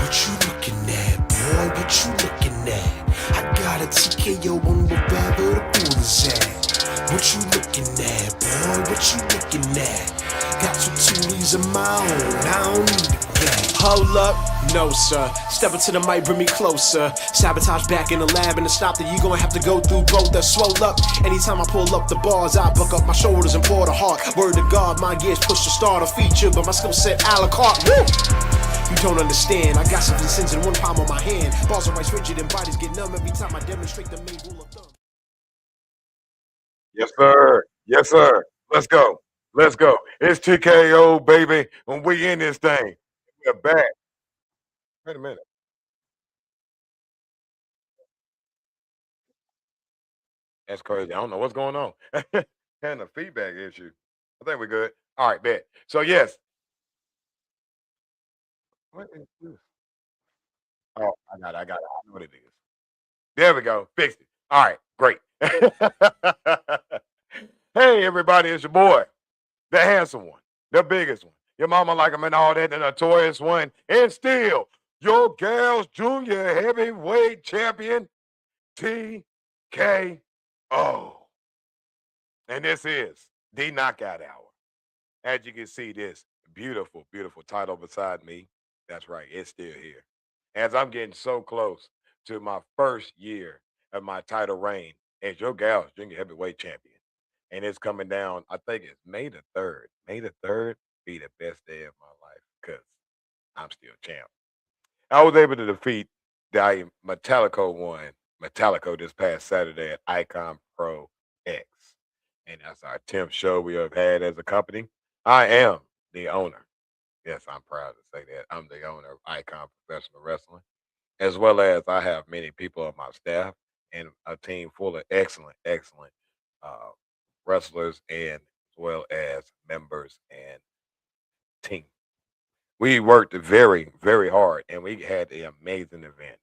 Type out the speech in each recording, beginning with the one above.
What you looking at, boy? What you looking at? I got a TKO on wherever the pool is at. What you looking at, boy? What you looking at? Got two Tulies of my own, I don't need a gat. Hold up, no sir. Step into the mic, bring me closer. Sabotage back in the lab, and to stop that, you gonna have to go through both. That swole up. Anytime I pull up the bars, I buck up my shoulders and pour the heart. Word to God, my gears push the start a feature, but my skill set a la carte. Woo! You don't understand. I got some sins in one palm on my hand. Balls are right rigid and bodies get numb every time I demonstrate the main rule of thumb. Yes, sir. Yes, sir. Let's go. Let's go. It's TKO, baby, and we in this thing. We're back. Wait a minute. That's crazy. I don't know what's going on. Having a feedback issue. I think we're good. All right, bet. So yes. What is this? Oh, I got it. I know what it is. There we go. Fixed it. All right, great. Hey, everybody, it's your boy, the handsome one, the biggest one. Your mama like him and all that, the notorious one, and still your girls junior heavyweight champion, TKO. And this is the Knockout Hour. As you can see, this beautiful, beautiful title beside me. That's right, it's still here. As I'm getting so close to my first year of my title reign as your gal's junior heavyweight champion. And it's coming down, I think it's May the 3rd. May the 3rd be the best day of my life because I'm still champ. I was able to defeat the Metallico one, Metallico this past Saturday at Icon Pro X. And that's our 10th show we have had as a company. I am the owner. Yes, I'm proud to say that. I'm the owner of Icon Professional Wrestling, as well as I have many people on my staff and a team full of excellent, excellent uh, wrestlers and as well as members and team. We worked very, very hard and we had an amazing event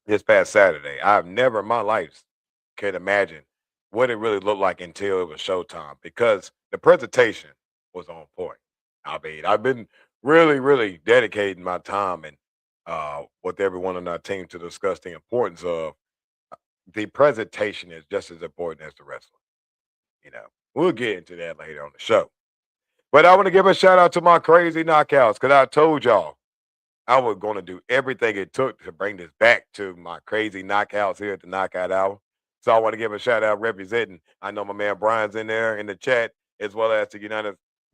this past Saturday. I've never in my life could imagine what it really looked like until it was showtime because the presentation was on point. I mean, I've been really, really dedicating my time and with everyone on our team to discuss the importance of the presentation is just as important as the wrestling. You know, we'll get into that later on the show. But I want to give a shout out to my crazy knockouts because I told y'all I was going to do everything it took to bring this back to my crazy knockouts here at the Knockout Hour. So I want to give a shout out representing. I know my man Brian's in there in the chat, as well as the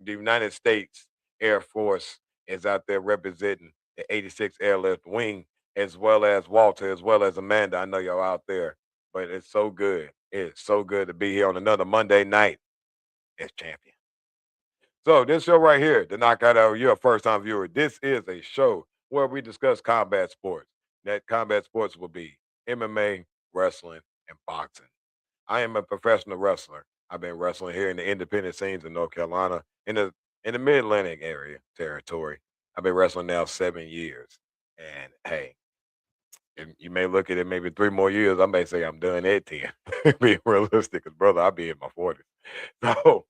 United States Air Force is out there representing the 86 Airlift Wing, as well as Walter, as well as Amanda. I know y'all out there, but it's so good. It's so good to be here on another Monday night as champion. So this show right here, the Knockout Hour, you're a first time viewer. This is a show where we discuss combat sports. That combat sports will be MMA, wrestling, and boxing. I am a professional wrestler. I've been wrestling here in the independent scenes in North Carolina, in the Mid Atlantic area territory. I've been wrestling now 7 years, and hey, you may look at it maybe 3 more years. I may say I'm done at 10. Being realistic, because brother, I'll be in my 40s. So,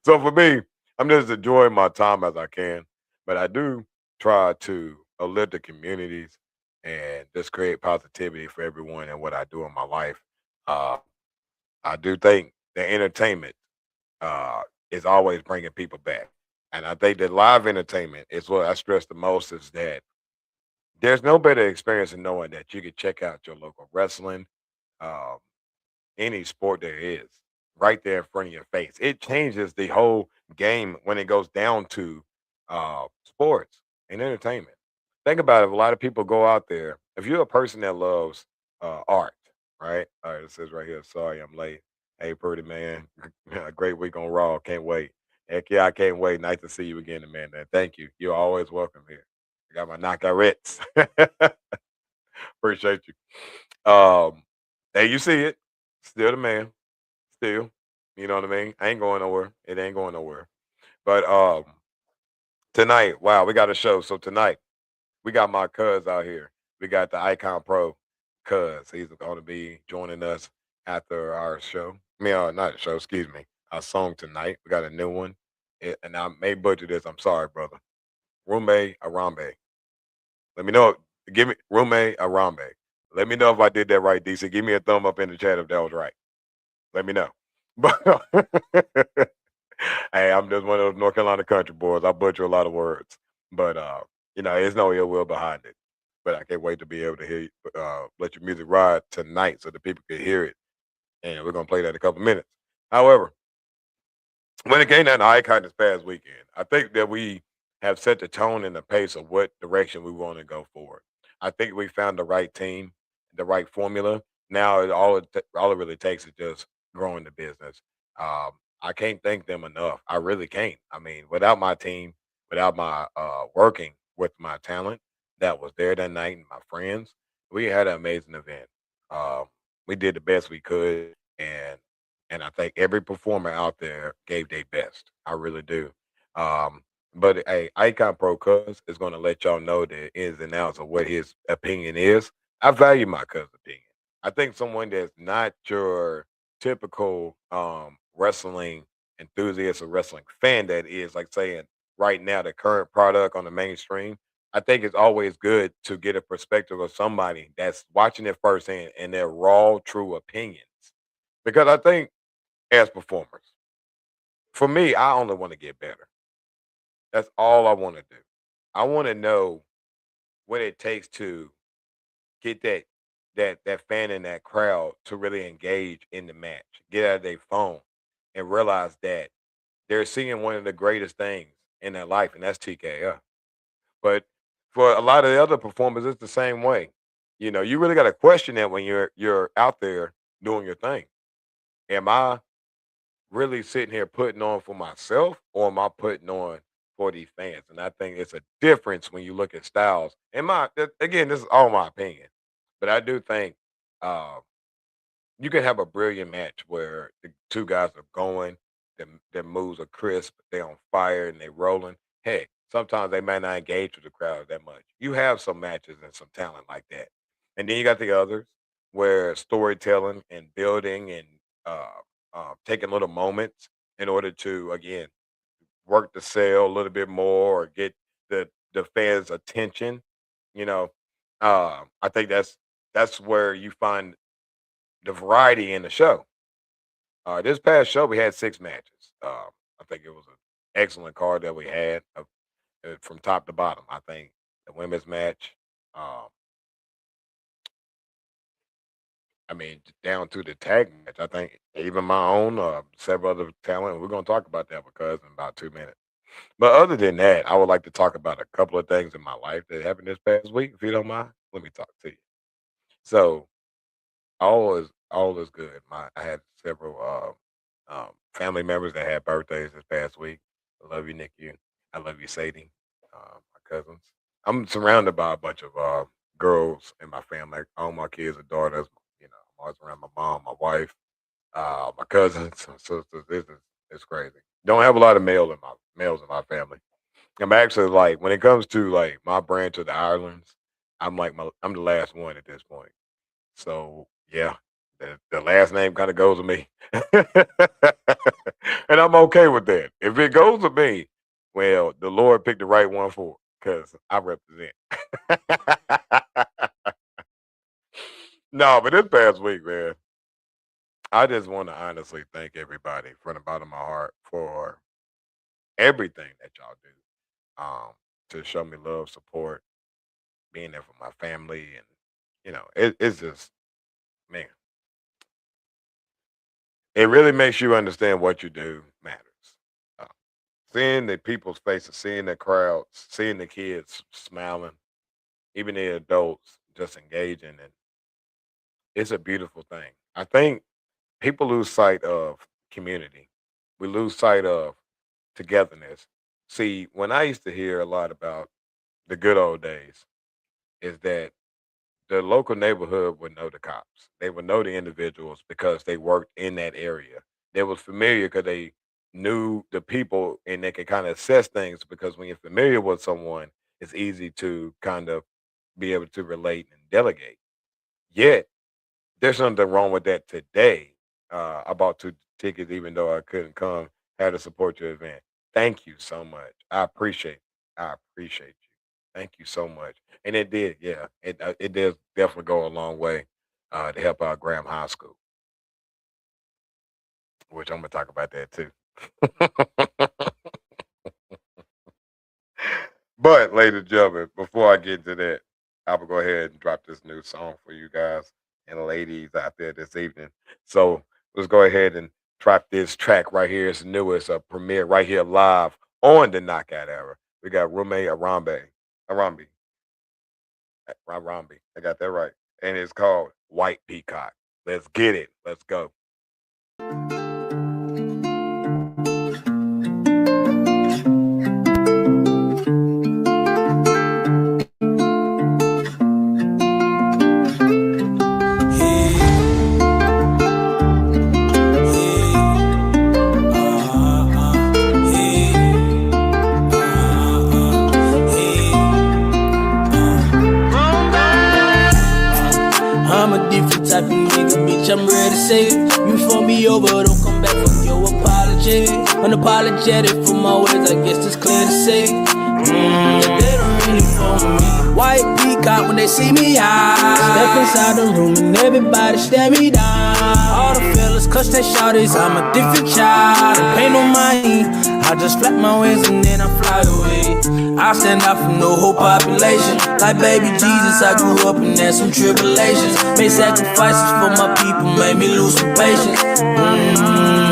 so for me, I'm just enjoying my time as I can, but I do try to uplift the communities and just create positivity for everyone in what I do in my life. Uh, I do think the entertainment is always bringing people back, and I think that live entertainment is what I stress the most. Is that there's no better experience than knowing that you can check out your local wrestling, um, any sport there is, right there in front of your face. It changes the whole game when it goes down to sports and entertainment. Think about it. A lot of people go out there. If you're a person that loves art, right? All right, it says right here. Sorry, I'm late. Hey, pretty man. A great week on Raw. Can't wait. Heck yeah, I can't wait. Nice to see you again, man. Thank you. You're always welcome here. I got my knockouts. Appreciate you. Hey, you see it. Still the man. Still. You know what I mean? I ain't going nowhere. It ain't going nowhere. But tonight, wow, we got a show. So tonight, we got my cuz out here. We got the Icon Pro cuz. He's going to be joining us after our show. I mean, not show, excuse me. Our song tonight. We got a new one. And I may butcher this. I'm sorry, brother. Rume Arambe. Let me know. Give me roommate Arambe. Let me know if I did that right, DC. Give me a thumb up in the chat if that was right. Let me know. But hey, I'm just one of those North Carolina country boys. I butcher a lot of words, but there's no ill will behind it. But I can't wait to be able to hear let your music ride tonight so the people can hear it, and we're gonna play that in a couple minutes. However, when it came down to Icon this past weekend, I think that we have set the tone and the pace of what direction we want to go forward. I think we found the right team, the right formula. Now all it really takes is just growing the business. I can't thank them enough. I really can't. I mean, without my team, without my working with my talent that was there that night and my friends, we had an amazing event. Um, we did the best we could, and I think every performer out there gave their best. I really do. But a Icon Pro Cuz is going to let y'all know the ins and outs of what his opinion is. I value my cousin's opinion. I think someone that's not your typical wrestling enthusiast or wrestling fan that is like saying right now the current product on the mainstream. I think it's always good to get a perspective of somebody that's watching it firsthand and their raw, true opinions. Because I think as performers. For me, I only want to get better. That's all I want to do. I want to know what it takes to get that fan in that crowd to really engage in the match, get out of their phone, and realize that they're seeing one of the greatest things in their life, and that's TKO. But for a lot of the other performers, it's the same way. You really got to question that when you're out there doing your thing. Am I really sitting here putting on for myself or am I putting on for these fans? And I think it's a difference when you look at styles. Again, this is all my opinion, but I do think uh, you can have a brilliant match where the two guys are going, their moves are crisp, they're on fire and they're rolling. Heck, sometimes they might not engage with the crowd that much. You have some matches and some talent like that. And then you got the others where storytelling and building and taking little moments in order to, again, work the sale a little bit more or get the fans' attention. You know, I think that's where you find the variety in the show. This past show, we had 6 matches. I think it was an excellent card that we had from top to bottom. I think the women's match, um, I mean, down to the tag match. I think even my own, several other talent. We're gonna talk about that because in about 2 minutes. But other than that, I would like to talk about a couple of things in my life that happened this past week. If you don't mind, let me talk to you. So all is good. I had several family members that had birthdays this past week. I love you, Nikki. I love you, Sadie. My cousins. I'm surrounded by a bunch of girls in my family. All my kids are daughters. I'm always around my mom, my wife, my cousins, my sisters. It's crazy. Don't have a lot of males in my family. I'm actually like when it comes to like my branch of the Irelands, I'm the last one at this point. So yeah, the last name kind of goes with me, and I'm okay with that. If it goes with me, well, the Lord picked the right one for because I represent. No, but this past week, man, I just want to honestly thank everybody from the bottom of my heart for everything that y'all do. To show me love, support, being there for my family, and it's just man, it really makes you understand what you do matters. Uh, Seeing the people's faces, seeing the crowds, seeing the kids smiling, even the adults just engaging, and it's a beautiful thing. I think people lose sight of community. We lose sight of togetherness. See, when I used to hear a lot about the good old days, is that the local neighborhood would know the cops. They would know the individuals because they worked in that area. They was familiar because they knew the people and they could kind of assess things because when you're familiar with someone, it's easy to kind of be able to relate and delegate. Yet there's something wrong with that today. I bought 2 tickets even though I couldn't come. Had to support your event. Thank you so much. I appreciate. I appreciate you. Thank you so much. And it did, yeah. It does definitely go a long way to help out Graham High School, which I'm gonna talk about that too. But, ladies and gentlemen, before I get into that, I will go ahead and drop this new song for you guys and ladies out there this evening. So let's go ahead and drop this track right here. It's the newest premiere right here live on the Knockout Era. We got Roommate Arambi. Arambi. I got that right. And it's called White Peacock. Let's get it. Let's go. I'm a different type of nigga, bitch, I'm ready to say it. You fuck me over, don't come back from your apology. Unapologetic for my ways, I guess it's clear to say. They don't really fuck with me. White peacock when they see me high. Step inside the room and everybody stare me down. All the fellas clutch their shawties, I'm a different child. I pay no mind, I just flap my wings and then I fly away. I stand out from the whole population. Like baby Jesus, I grew up and had some tribulations. Made sacrifices for my people, made me lose some patience.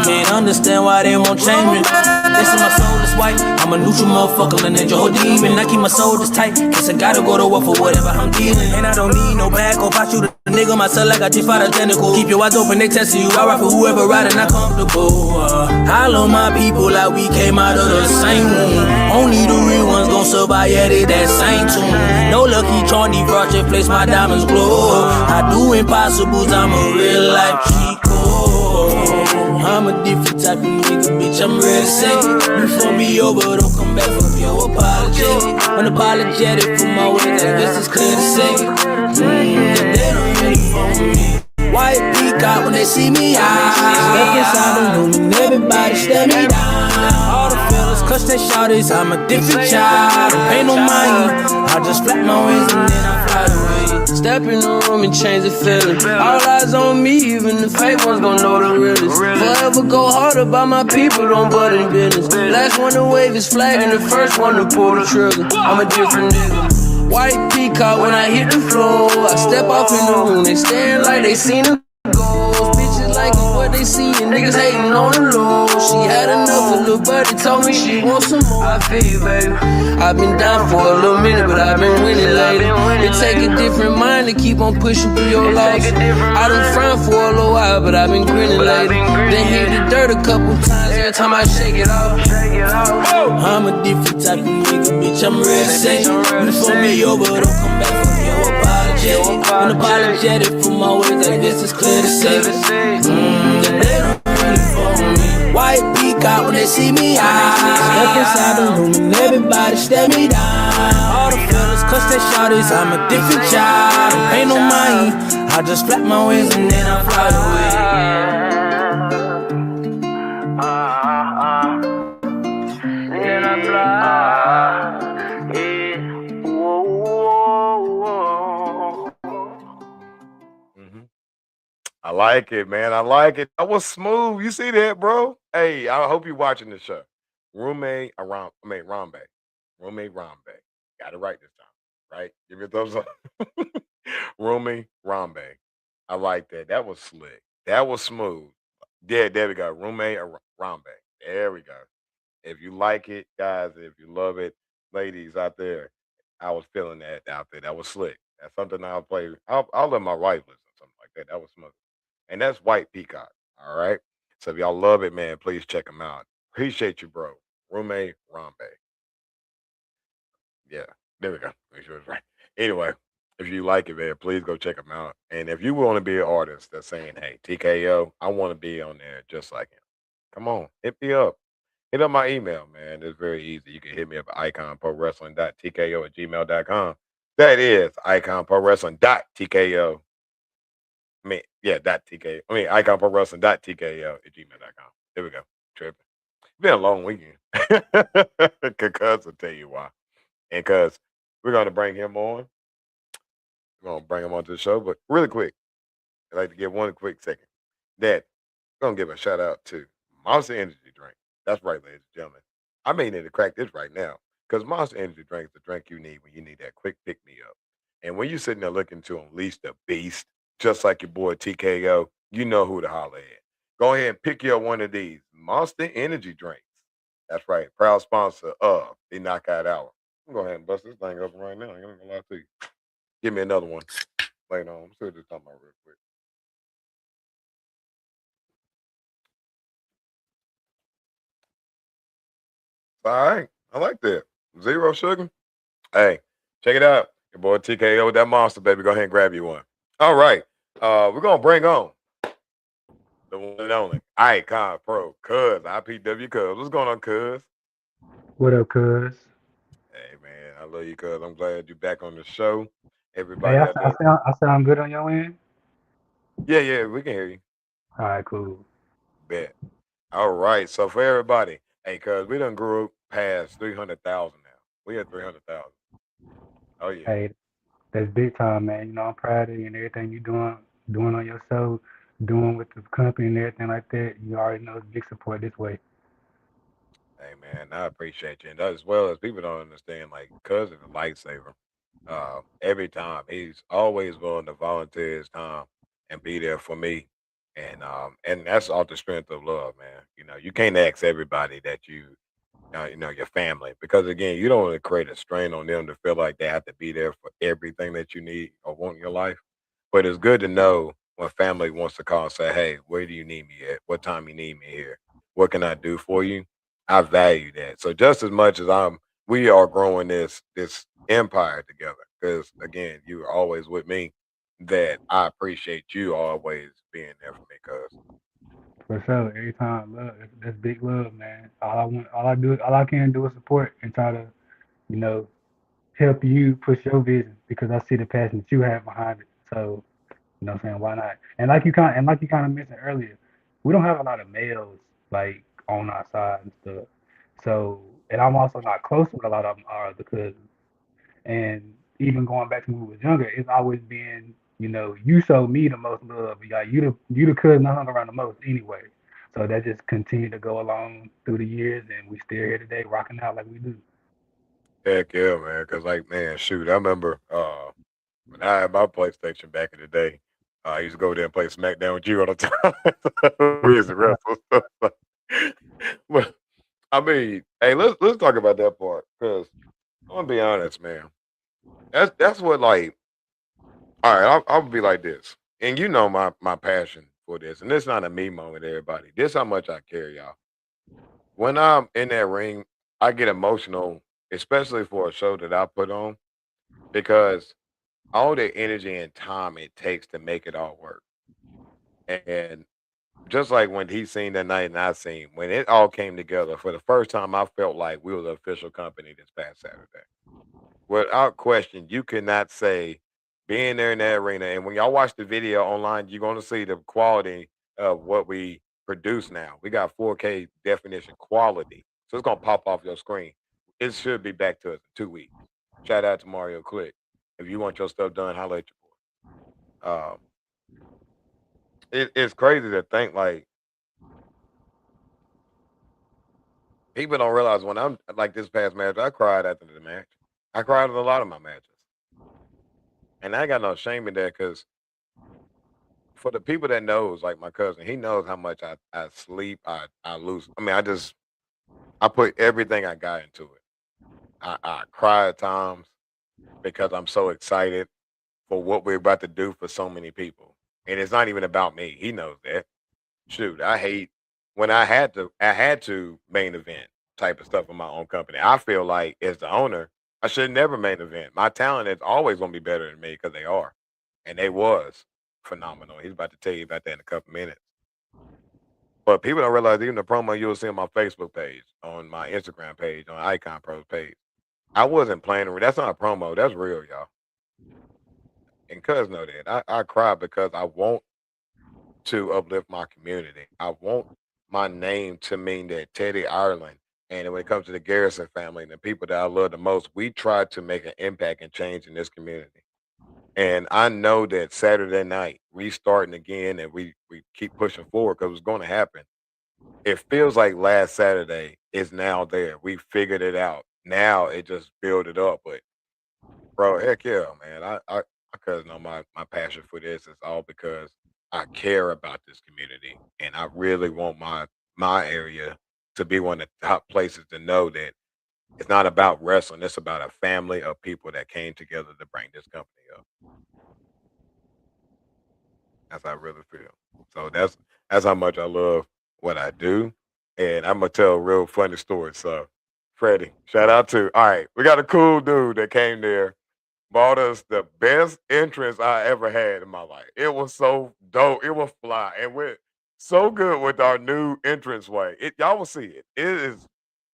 Can't understand why they won't change me. Listen, my soul is white, I'm a neutral motherfucker, and a whole demon. I keep my soul just tight, cause I gotta go to war for whatever I'm dealing. And I don't need no backup, I shoot a nigga myself like I just fought a tentacle. Keep your eyes open, they testing you, I ride for whoever riding, not comfortable. I love my people like we came out of the same womb. Only the real ones gon' survive, yeah, they that same tune. No lucky charm, project place my diamonds glow. I do impossibles, I'm a real life Chico. I'm a different type of nigga, bitch, I'm ready to say it. You fuck me over, don't come back from your apology. Unapologetic for my ways, I guess it's clear to say. They don't really fuck with me. White peacock when they see me high. Step inside the room and everybody stare me down. All the fellas clutch their shawties, I'm a different child. I pay no mind, I just flap my wings and then I fly away. Step in the room and change the feeling. All eyes on me, even the fake ones gon' know the realest. Forever go harder by my people, don't butt in business. Last one to wave his flag and the first one to pull the trigger. I'm a different nigga. White peacock when I hit the floor. I step off in the room, they staring like they seen a ghost. Bitches like what they see and niggas hating on the low. She had enough of little buddy, told me she wants some more. I feel you, baby. I've been down for a little minute, but I've been winning lately. It take a different mind to keep on pushing through your loss. I done frowned for a little while, but I've been grinning lately. Then hit the dirt a couple times every time I shake it off. I'm a different type of nigga, bitch, I'm ready to say. You fuck me over, don't come back from your apology. Unapologetic for my ways, I guess it's clear to say. They don't really fuck with me. White peacock when they see me high. Step inside the room and everybody stare me down. All the fellas clutch their shawties, I'm a different child. I pay no mind, I just flap my wings and then I fly away. Then I fly. I like it, man. I like it. That was smooth. You see that, bro? Hey, I hope you're watching the show. Roommate Rambe. Roommate Rambe. Got it right this time, right? Give me a thumbs up. Roommate Rambe. I like that. That was slick. That was smooth. Yeah, there we go. Roommate Rambe. There we go. If you like it, guys, if you love it, ladies out there, I was feeling that out there. That was slick. That's something I'll play. I'll let my wife listen to something like that. That was smooth. And that's White Peacock. All right. So if y'all love it, man, please check him out. Appreciate you, bro. Roommate Rambe. Yeah, there we go. Make sure it's right. Anyway, if you like it, man, please go check him out. And if you want to be an artist that's saying, hey, TKO, I want to be on there just like him. Come on, hit me up. Hit up my email, man. It's very easy. You can hit me up at iconprowrestling.tko@gmail.com. That is iconprowrestling.tko. I mean, yeah, .tko. I mean, iconprowrestling.tko@gmail.com. There we go. Tripping. It's been a long weekend. Cuz will tell you why. And cuz We're gonna bring him on. We're gonna bring him onto the show, but really quick, I'd like to give one quick second. That gonna give a shout out to Monster Energy Drink. That's right, ladies and gentlemen. I may need to crack this right now because Monster Energy Drink is the drink you need when you need that quick pick me up. And when you're sitting there looking to unleash the beast, just like your boy TKO, you know who to holler at. Go ahead and pick you up one of these Monster Energy Drinks. That's right, proud sponsor of the Knockout Hour. I'm gonna go ahead and bust this thing open right now. I ain't gonna lie to you. Give me another one later on. Let's see what this talking about real quick. All right, I like that. Zero sugar. Hey, check it out. Your boy TKO with that monster, baby. Go ahead and grab you one. All right. We're gonna bring on the one and only Icon Pro, Cuz, IPW Cuz. What's going on, Cuz? What up, cuz? Hey man, I love you, Cuz. I'm glad you're back on the show. Hey, Everybody out there. I sound good on your end? Yeah, we can hear you. All right, cool. Bet. All right. So for everybody, hey, Cuz, we done grew past 300,000 now. We at 300,000. Oh yeah. Hey, that's big time, man. You know, I'm proud of you and everything you doing on your show, doing with the company and everything like that. You already know it's big support this way. Hey man, I appreciate you, and as well as people don't understand, like Cuz is a lifesaver. Every time he's always willing to volunteer his time and be there for me, and that's all the strength of love, man. You know, you can't ask everybody that your family, because again, you don't want to create a strain on them to feel like they have to be there for everything that you need or want in your life. But it's good to know when family wants to call and say, "Hey, where do you need me at? What time you need me here? What can I do for you?" I value that. So just as much as we are growing this empire together. Because again, you were always with me. That I appreciate you always being there for me. Cause For sure. Every time, love. That's big love, man. All I can do is support and try to, you know, help you push your vision because I see the passion that you have behind it. So, you know what I'm saying? Why not? Like you kind of mentioned earlier, we don't have a lot of males like on our side and stuff. So, and I'm also not close with a lot of them are the cousins. And even going back to when we was younger, it's always been, you know, you showed me the most love. Like you the cousin I hung around the most anyway. So that just continued to go along through the years, and we still here today, rocking out like we do. heck yeah, man. Cause like man, shoot, I remember when I had my PlayStation back in the day. I used to go there and play SmackDown with you all the time. We used to wrestle. But I mean, hey, let's talk about that part because I'm gonna be honest, man. That's what like. All right, I'll be like this, and you know my passion for this, and it's not a me moment, everybody. This how much I care, y'all. When I'm in that ring, I get emotional, especially for a show that I put on, because all the energy and time it takes to make it all work. And just like when he seen that night and I seen, when it all came together for the first time, I felt like we were the official company this past Saturday. Without question, you cannot say being there in that arena. And when y'all watch the video online, you're going to see the quality of what we produce now. We got 4K definition quality. So it's going to pop off your screen. It should be back to us in 2 weeks. Shout out to Mario Click. If you want your stuff done, holla at your boy. It's crazy to think like people don't realize when I'm like this past match, I cried after the match. I cried in a lot of my matches. And I ain't got no shame in that because for the people that knows, like my cousin, he knows how much I sleep, I lose. I mean, I put everything I got into it. I cry at times because I'm so excited for what we're about to do for so many people. And it's not even about me. He knows that. Shoot, I hate when I had to main event type of stuff in my own company. I feel like as the owner, I should never main event. My talent is always gonna be better than me because they are. And they was phenomenal. He's about to tell you about that in a couple minutes. But people don't realize even the promo you'll see on my Facebook page, on my Instagram page, on Icon Pro's page. I wasn't playing. That's not a promo. That's real, y'all. And cuz know that. I cry because I want to uplift my community. I want my name to mean that Teddy Ireland And when it comes to the Garrison family and the people that I love the most, we try to make an impact and change in this community. And I know that Saturday night, restarting again, and we keep pushing forward because it's going to happen. It feels like last Saturday is now there. We figured it out. Now it just build it up. But bro, heck yeah, man. I cuz know my passion for this is all because I care about this community and I really want my area to be one of the top places to know that it's not about wrestling, it's about a family of people that came together to bring this company up. That's how I really feel. So that's how much I love what I do. And I'm gonna tell a real funny story. So Freddie, shout out to all right, we got a cool dude that came there, bought us the best entrance I ever had in my life. It was so dope. It was fly. And we're so good with our new entrance way. Y'all will see it. It is,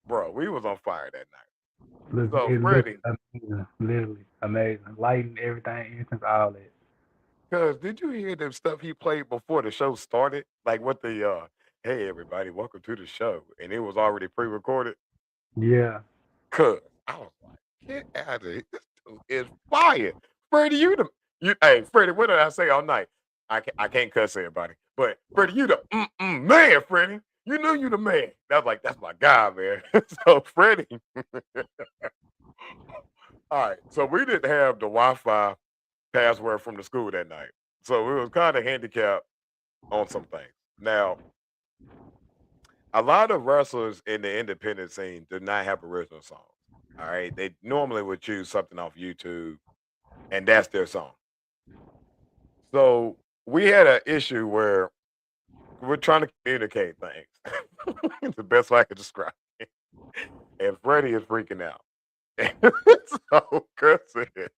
bro, we was on fire that night. So It looks Freddie, amazing, literally amazing. Lighting, everything, entrance, all that. cuz did you hear the stuff he played before the show started? Like what the hey everybody, welcome to the show. And it was already pre-recorded. Yeah. Cuz I was like, get out of here. This dude is fire. Freddie, you hey Freddie, what did I say all night? I can't cuss everybody. But Freddie, you the man, Freddie. You knew you the man. That's my guy, man. So Freddie. All right. So we didn't have the Wi-Fi password from the school that night. So we was kind of handicapped on some things. Now, a lot of wrestlers in the independent scene do not have original songs. All right. They normally would choose something off YouTube and that's their song. So we had an issue where we're trying to communicate things. The best way I could describe it. And Freddie is freaking out. So Cuz said,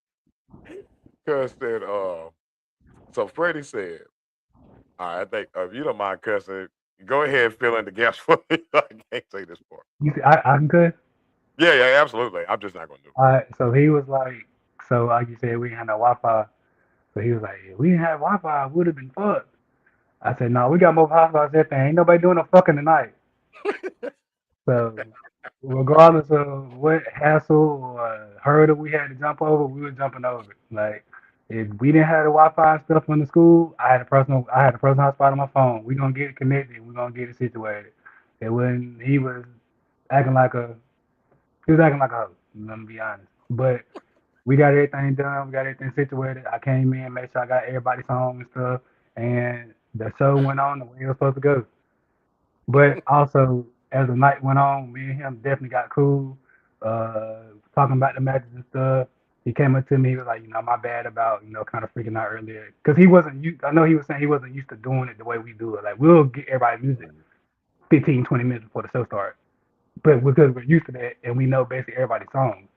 so Freddie said, all right, I think if you don't mind cussing, go ahead and fill in the gaps for me. I can't say this part. You see, I can cut. Yeah, absolutely. I'm just not gonna do it. All right. So he was like, so like you said, we didn't have no Wi-Fi. So he was like, if we didn't have Wi-Fi, would have been fucked. I said, no, we got more Wi-Fi than everything. Ain't nobody doing no fucking tonight. So regardless of what hassle or hurdle we had to jump over, we were jumping over it. Like if we didn't have the Wi-Fi stuff in the school, I had a personal hotspot on my phone. We gonna get it connected. We gonna get it situated. It wasn't. Acting like a he was acting like a hoe. Let me be honest. But we got everything done. We got everything situated. I came in, made sure I got everybody's home and stuff, and the show went on the way it was supposed to go. But also, as the night went on, me and him definitely got cool. Talking about the matches and stuff. He came up to me, he was like, my bad about, kind of freaking out earlier. Because he wasn't used, I know he was saying he wasn't used to doing it the way we do it. Like, we'll get everybody music 15, 20 minutes before the show starts. But because we're used to that and we know basically everybody's songs.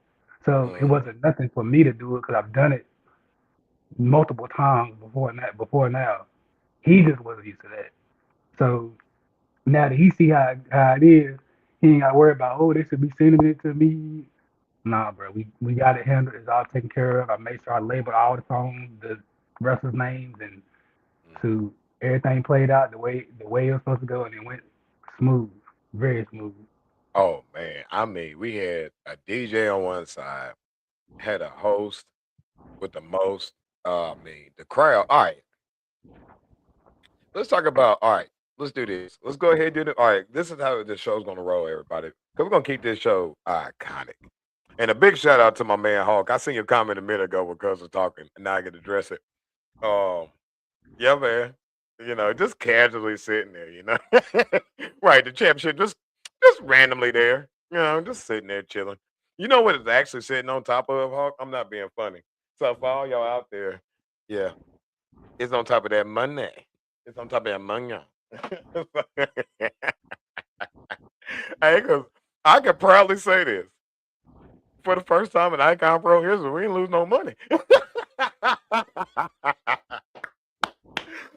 So it Mhm. wasn't nothing for me to do it because I've done it multiple times before now. He just wasn't used to that. So now that he see how it is, he ain't got to worry about, oh, they should be sending it to me. Nah, bro, we got it handled. It's all taken care of. I made sure I labeled all the songs, the wrestlers' names, and Mhm. to everything played out the way it was supposed to go, and it went smooth, very smooth. Oh man, I mean, we had a DJ on one side, had a host with the most. I mean, the crowd. All right, let's talk about. All right, let's do this. Let's go ahead and do it. All right, this is how the show's gonna roll, everybody. Cause we're gonna keep this show iconic. And a big shout out to my man Hawk. I seen your comment a minute ago when Cuz was talking, and now I get to address it. Um, yeah, man. Just casually sitting there, right, the championship just randomly there, just sitting there chilling. You know what it's actually sitting on top of, Hawk? I'm not being funny. So for all y'all out there, yeah, it's on top of that money. It's on top of that money. Hey, cause I can proudly say this. For the first time in Icon Pro history, we ain't lose no money.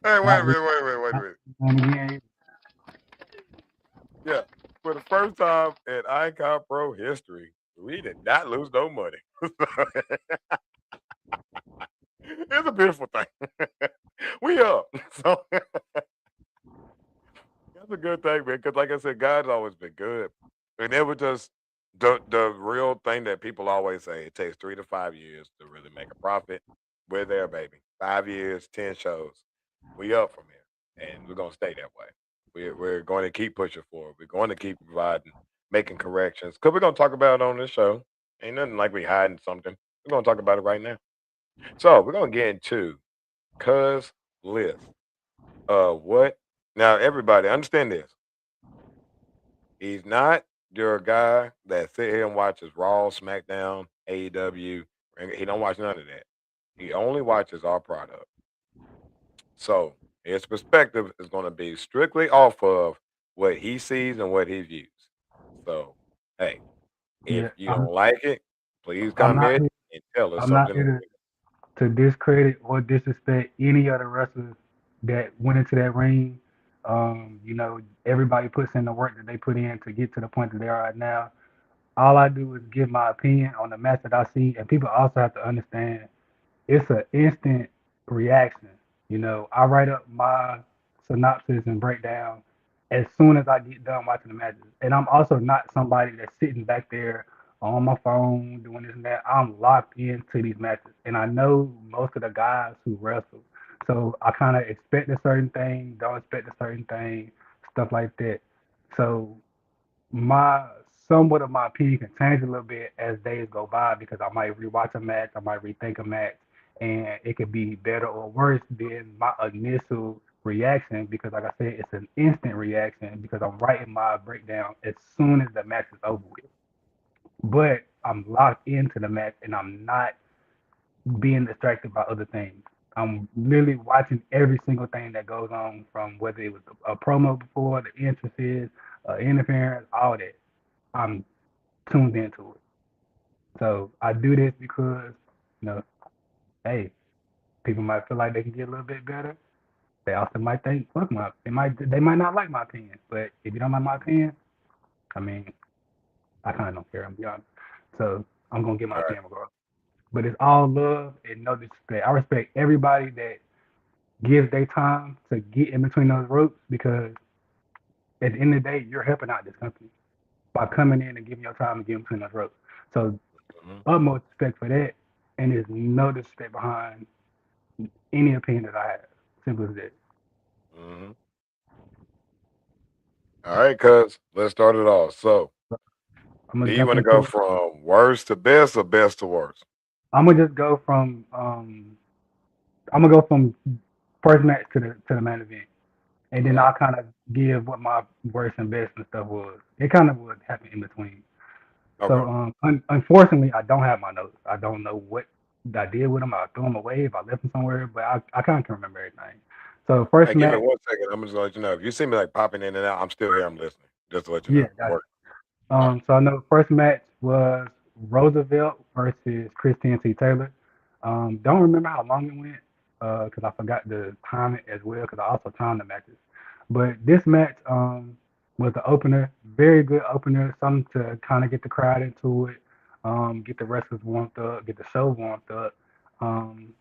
Hey, wait a Not, minute, wait a minute. and again, Yeah. For the first time in Icon Pro history, we did not lose no money. It's a beautiful thing. We up. So that's a good thing, man. Because like I said, God's always been good. And it was just the real thing that people always say. It takes 3 to 5 years to really make a profit. We're there, baby. 5 years, 10 shows. We up from here, and we're gonna stay that way. We're going to keep pushing forward. We're going to keep providing, making corrections. Cause we're gonna talk about it on this show. Ain't nothing like we hiding something. We're gonna talk about it right now. So we're gonna get into Cuz list. What? Now, everybody, understand this. He's not your guy that sit here and watches Raw, SmackDown, AEW. And he don't watch none of that. He only watches our product. So his perspective is going to be strictly off of what he sees and what he views. So, hey, if Yeah, you don't like it, please I'm not comment here. and tell us I'm not something. here to discredit or disrespect any of the wrestlers that went into that ring. Everybody puts in the work that they put in to get to the point that they are at now. All I do is give my opinion on the match that I see, and people also have to understand it's an instant reaction. I write up my synopsis and breakdown as soon as I get done watching the matches. And I'm also not somebody that's sitting back there on my phone doing this and that. I'm locked into these matches, and I know most of the guys who wrestle. So I kind of expect a certain thing, don't expect a certain thing, stuff like that. So my somewhat of my opinion can change a little bit as days go by because I might rewatch a match, I might rethink a match, and it could be better or worse than my initial reaction because, like I said, it's an instant reaction because I'm writing my breakdown as soon as the match is over with. But I'm locked into the match and I'm not being distracted by other things. I'm literally watching every single thing that goes on from whether it was a promo before, the entrances, interference, all that. I'm tuned into it. So I do this because, you know, hey, people might feel like they can get a little bit better. They also might think, fuck they might not like my opinion. But if you don't like my opinion, I mean, I kind of don't care. I'm be honest. So I'm gonna get my All right. opinion regardless. But it's all love and no disrespect. I respect everybody that gives their time to get in between those ropes because at the end of the day, you're helping out this company by coming in and giving your time and getting between those ropes. So Mhm. utmost respect for that, and there's no disrespect behind any opinion that I have. Simple as that. Mhm. All right, cuz let's start it off. So, I'm do gonna you jump want to go into it. from worst to best or best to worst? I'm gonna just go from I'm gonna go from first match to the main event, and then Okay. I'll kind of give what my worst and best and stuff was. It kind of would happen in between. So Okay. unfortunately, I don't have my notes. I don't know what I did with them. I threw them away if I left them somewhere, but I kind of can remember everything. So first Hey, give me match, 1 second. I'm just gonna let you know. If you see me like popping in and out, I'm still here. I'm listening. Just to let you yeah, know. I'm gotcha. working. All right. So I know the first match was Roosevelt versus Chris TNT Taylor. Don't remember how long it went because I forgot to time it as well because I also timed the matches. But this match was the opener, very good opener, something to kind of get the crowd into it, get the wrestlers warmed up, get the show warmed up. Um,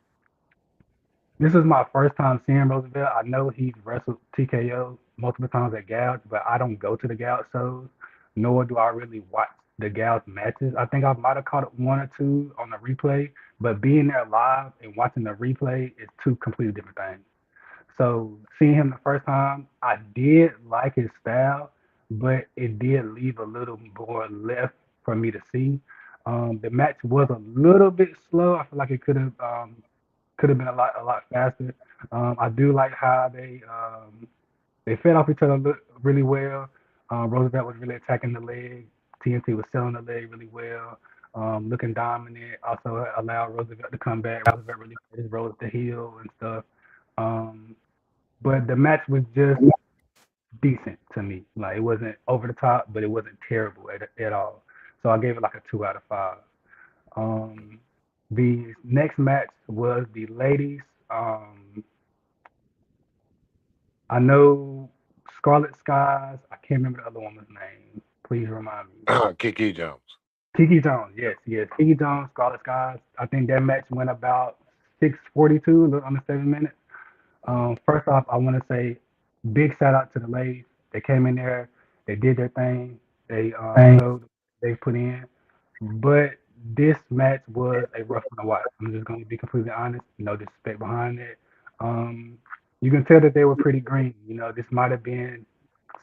this is my first time seeing Roosevelt. I know he's wrestled TKO multiple times at Gouge, but I don't go to the Gouge shows, nor do I really watch the Gouge matches. I think I might have caught one or two on the replay, but being there live and watching the replay is two completely different things. So seeing him the first time, I did like his style, but it did leave a little more left for me to see. The match was a little bit slow. I feel like it could have been a lot faster. I do like how they fed off each other really well. Roosevelt was really attacking the leg. TNT was selling the leg really well, looking dominant. Also allowed Roosevelt to come back. Roosevelt really played his role at the heel and stuff. Um, but the match was just decent to me. Like it wasn't over the top, but it wasn't terrible at all. So I gave it like a 2 out of 5. Um, the next match was the ladies. Um, I know Scarlet Skies. I can't remember the other woman's name. Please remind me. Kiki Jones. Kiki Jones. Yes, yes. Kiki Jones, Scarlet Skies. I think that match went about 6:42, a little under 7 minutes. Mhm. First off, I want to say big shout out to the ladies. They came in there. They did their thing. showed they put in. But this match was a rough one to watch. I'm just going to be completely honest. No disrespect behind it. Um, you can tell that they were pretty green. This might have been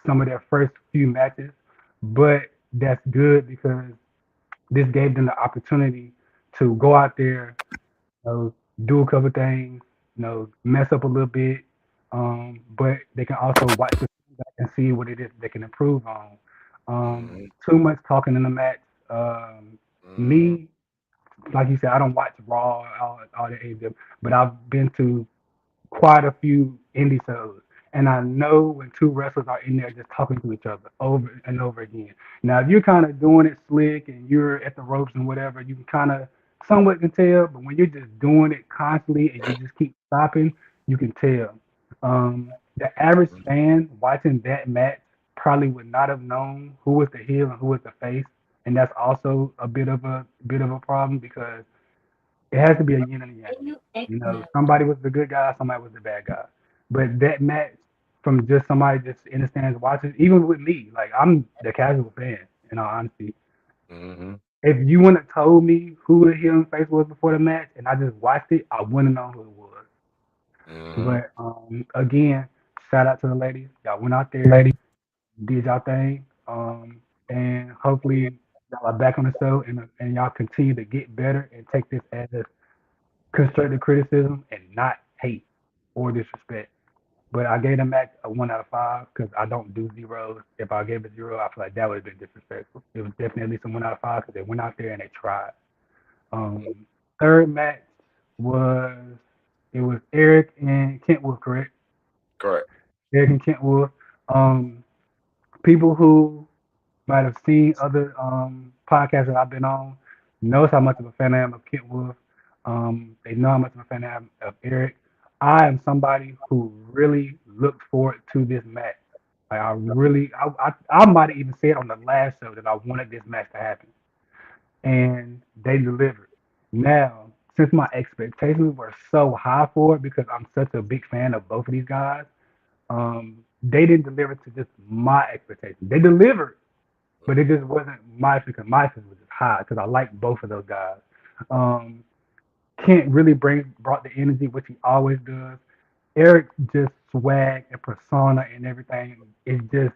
some of their first few matches, but that's good because this gave them the opportunity to go out there, do a couple things, mess up a little bit, but they can also watch the back and see what it is they can improve on. Mhm. Too much talking in the match. Mhm. Me, like you said, I don't watch Raw, all the AEW, but I've been to quite a few indie shows. And I know when two wrestlers are in there just talking to each other over and over again. Now, if you're kind of doing it slick and you're at the ropes and whatever, you can kind of somewhat can tell. But when you're just doing it constantly and you just keep stopping, you can tell. The average fan watching that match probably would not have known who was the heel and who was the face, and that's also a bit of a problem because it has to be a yin and a yang. Somebody was the good guy, somebody was the bad guy. But that match from just somebody just in the stands watching, even with me, like I'm the casual fan, in all honesty. Mhm. If you wouldn't have told me who the heel and face was before the match and I just watched it, I wouldn't have known who it was. Mhm. But again, shout out to the ladies. Y'all went out there, did y'all thing. And hopefully y'all are back on the show and y'all continue to get better and take this as constructive criticism and not hate or disrespect. But I gave the match a 1 out of 5 because I don't do zeros. If I gave it 0, I feel like that would have been disrespectful. It was definitely at least a 1 out of 5 because they went out there and they tried. Third match was it was Eric and Kentwood, correct? Correct. Eric and Kentwood. Um, People who might have seen other podcasts that I've been on knows how much of a fan I am of Kentwood. They know how much of a fan I am of Eric. I am somebody who really looked forward to this match. Like I really, I might have even said on the last show that I wanted this match to happen, and they delivered. Now, since my expectations were so high for it because I'm such a big fan of both of these guys, they didn't deliver to just my expectations. They delivered, but it just wasn't my because my expectations was just high because I like both of those guys. Um, Kent really brought the energy, which he always does. Eric just swag and persona and everything. It just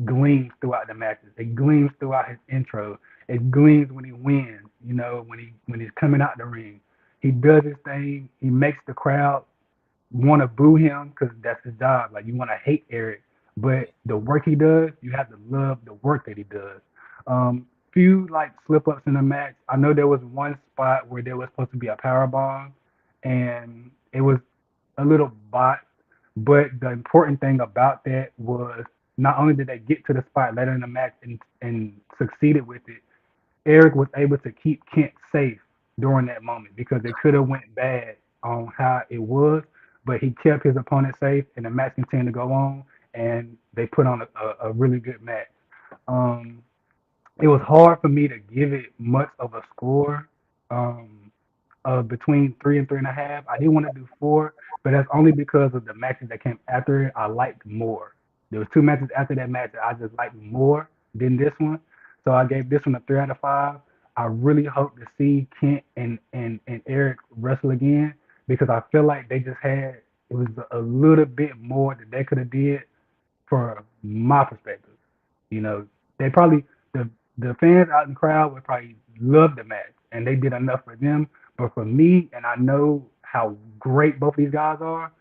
gleams throughout the matches. It gleams throughout his intro. It gleams when he wins. When he's coming out the ring, he does his thing. He makes the crowd want to boo him because that's his job. Like you want to hate Eric, but the work he does, you have to love the work that he does. Few like slip ups in the match. I know there was one spot where there was supposed to be a power bomb, and it was a little botched. But the important thing about that was not only did they get to the spot later in the match and succeeded with it, Eric was able to keep Kent safe during that moment because it could have went bad on how it was, but he kept his opponent safe and the match continued to go on and they put on a really good match. Um, it was hard for me to give it much of a score um, of between 3 and 3.5. I didn't want to do 4, but that's only because of the matches that came after it. I liked more. There was 2 matches after that match that I just liked more than this one, so I gave this one a 3 out of 5. I really hope to see Kent and Eric wrestle again because I feel like they just had it was a little bit more that they could have did for my perspective. You know, they probably the fans out in the crowd would probably love the match, and they did enough for them. But for me, and I know how great both of these guys are,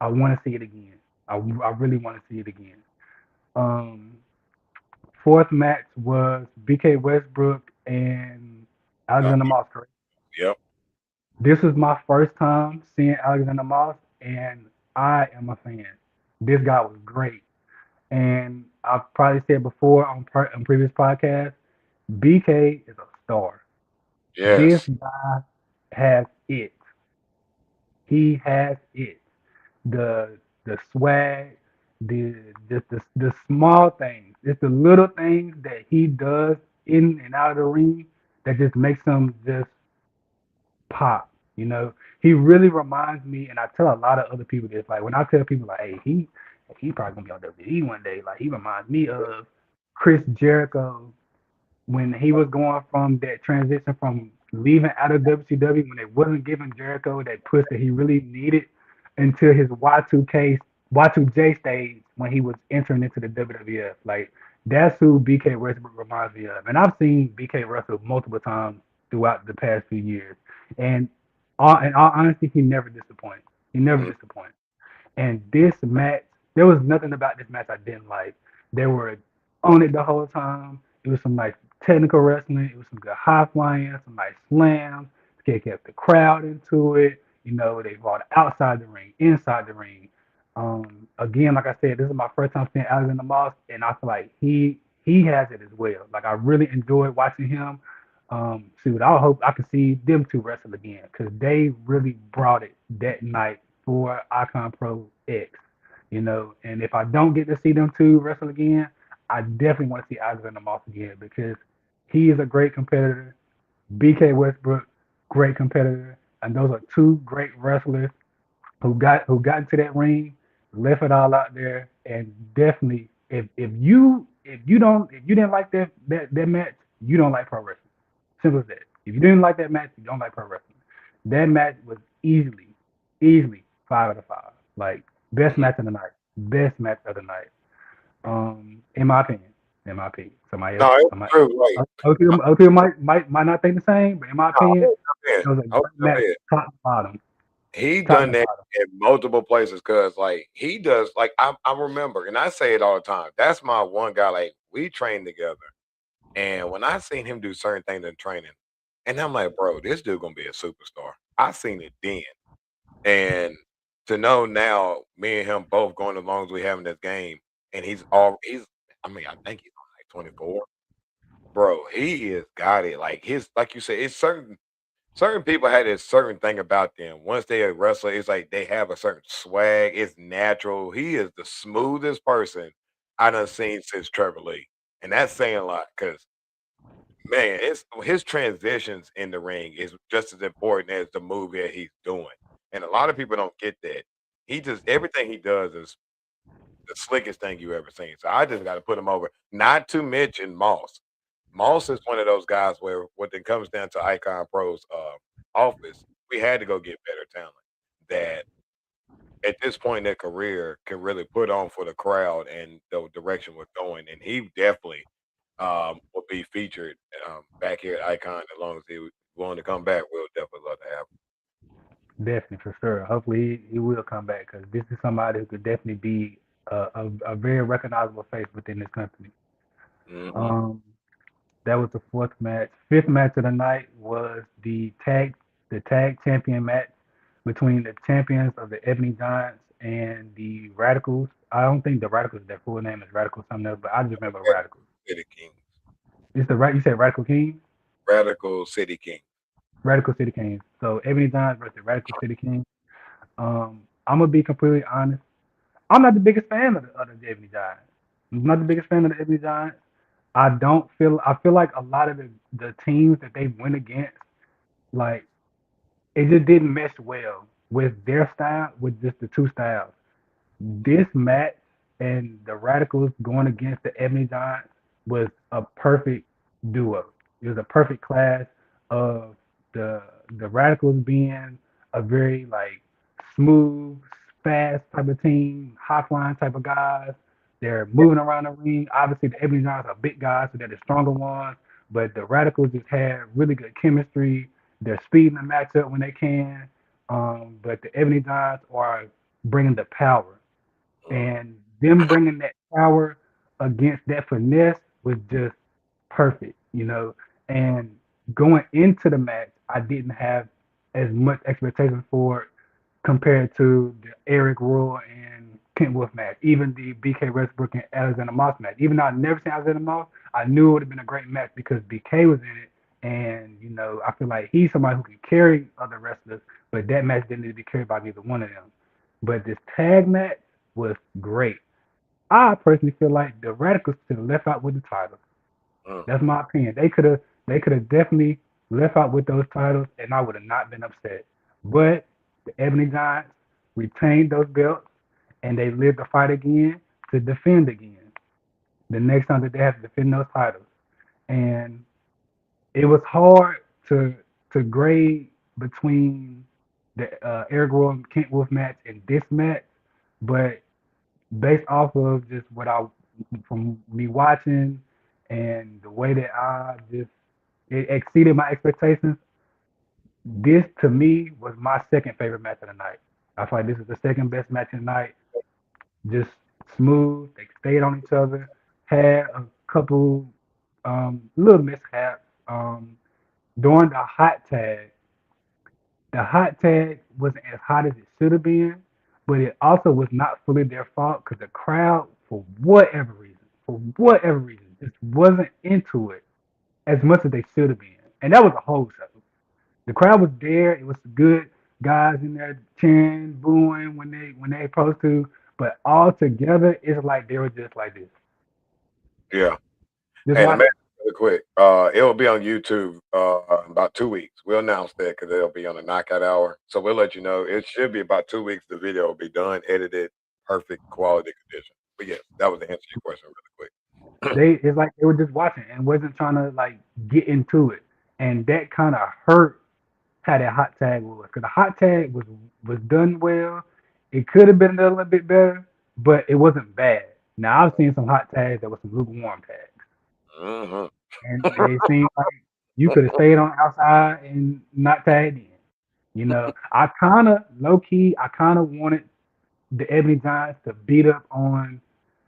I want to see it again. I really want to see it again. Um, Fourth match was BK Westbrook and Uh, Alexander Moss. Correct? yep. This was my first time seeing Alexander Moss, and I am a fan. This guy was great. And I've probably said before on previous podcasts, BK is a star. This Yes. guy has it. He has it. The swag, the the small things. It's the little things that he does in and out of the ring that just makes him just pop. He really reminds me, and I tell a lot of other people this. Like when I tell people, like, hey, he probably gonna be on WWE one day. Like he reminds me of. Chris Jericho, when he was going from that transition from leaving out of WCW, when they wasn't giving Jericho that push that he really needed until his Y2J stage when he was entering into the WWF. Like that's who BK Westbrook reminds me of. And I've seen BK wrestle multiple times throughout the past few years. And in all honesty, he never disappoints. He never Mm. disappoints. And this match, there was nothing about this match I didn't like. They were on it the whole time. It was some like technical wrestling. It was some good high flying, some nice slams. They kept the crowd into it. You know, they brought it outside the ring, inside the ring. Again, like I said, this is my first time seeing Alexander Moss, and I feel like he has it as well. Like I really enjoyed watching him. Shoot, I hope I can see them two wrestle again because they really brought it that night for Icon Pro X, you know. And if I don't get to see them two wrestle again, I definitely want to see Alexander Moss again because he is a great competitor. BK Westbrook, great competitor, and those are two great wrestlers who got into that ring, left it all out there, and definitely if you didn't like that match, you don't like pro wrestling. Simple as that. If you didn't like that match, you don't like pro wrestling. That match was easily 5 out of 5. Like best match of the night. Best match of the night. In my opinion. In my opinion. Somebody else, No, it's somebody true. Like, OT might not think the same, but in my no, opinion, man, it was a oh, great match, top to bottom. he Top done to that bottom. in multiple places because like he does like I remember and I say it all the time. That's my one guy. Like we train together, and when I seen him do certain things in training, and I'm like, bro, this dude gonna be a superstar. I seen it then, and to know now, me and him both going as long as we have in this game, and he's I mean I think he's like 24, bro. He is got it. Like his like you said, it's certain people had this certain thing about them. Once they a wrestler, it's like they have a certain swag. It's natural. He is the smoothest person I done seen since Trevor Lee. And that's saying a lot because man, it's his transitions in the ring is just as important as the move that he's doing. And a lot of people don't get that. He just everything he does is the slickest thing you ever seen. So I just got to put him over. Not to mention Moss. Moss is one of those guys where when it comes down to Icon Pro's office, we had to go get better talent that at this point in their career can really put on for the crowd and the direction we're going. And he definitely will be featured back here at Icon as long as he willing to come back. We'll definitely love to have Definitely, for sure. Hopefully, he will come back because this is somebody who could definitely be a very recognizable face within this company. him. Um, that was the fourth match. Fifth match of the night was the tag champion match between the champions of the Ebony Giants and the Radicals. I don't think the Radicals, their full name is Radical something else, but I just remember Radicals. City King. It's the right. You said Radical King, Radical City King. Radical City Kings. So Ebony Giants versus Radical City Kings. I'm gonna be completely honest. I'm not the biggest fan of the Ebony Giants. I'm not the biggest fan of the Ebony Giants. I feel like a lot of the teams that they went against, like it just didn't mesh well with their style, with just the two styles. This match and the Radicals going against the Ebony Giants was a perfect duo. It was a perfect clash of the the Radicals being a very like smooth, fast type of team, high flying type of guys. They're moving around the ring. Obviously, the Ebony Giants are big guys, so they're the stronger ones. But the Radicals just had really good chemistry. They're speeding the match up when they can. But the Ebony Giants are bringing the power, and them bringing that power against that finesse was just perfect, you know. And going into the match, I didn't have as much expectations for it compared to the Eric Rowe and Kent Wolf match, even the BK Westbrook and Alexander Moss match. Even though I never seen Alexander Moss, I knew it would have been a great match because BK was in it. And, you know, I feel like he's somebody who can carry other wrestlers, but that match didn't need to be carried by neither one of them. But this tag match was great. I personally feel like the Radicals should have left out with the titles. Mm. That's my opinion. They could have definitely left out with those titles, and I would have not been upset. But the Ebony Giants retained those belts, and they lived to fight again to defend again. the next time that they have to defend those titles. And it was hard to grade between the Eric Rowan and Kent Wolf match and this match, but based off of just what I from me watching and the way that I just it exceeded my expectations. This to me was my second favorite match of the night. I feel like this is the second best match of the night. Just smooth. They stayed on each other. Had a couple little mishaps. During the hot tag, the hot tag wasn't as hot as it should have been, but it also was not fully their fault because the crowd, for whatever reason, just wasn't into it as much as they should have been. And that was a whole show. The crowd was there. It was good guys in there cheering, booing when they supposed to. But all together, it's like they were just like this. Yeah. Just And the like match, really quick, it'll be on YouTube in about 2 weeks. We'll announce that because it'll be on the Knockout Hour. So we'll let you know. It should be about 2 weeks. The video will be done, edited, perfect quality condition. But yes, that was the answer to your question really quick. it's like they were just watching and wasn't trying to like get into it, and that kind of hurt how that hot tag was because the hot tag was done well. It could have been a little bit better, but it wasn't bad. Now I've seen some hot tags that were some lukewarm tags, Hmm. and they seem like you could have stayed on outside and not tagged in. You know, I kind of low key, I kind of wanted the Ebony Giants to beat up on.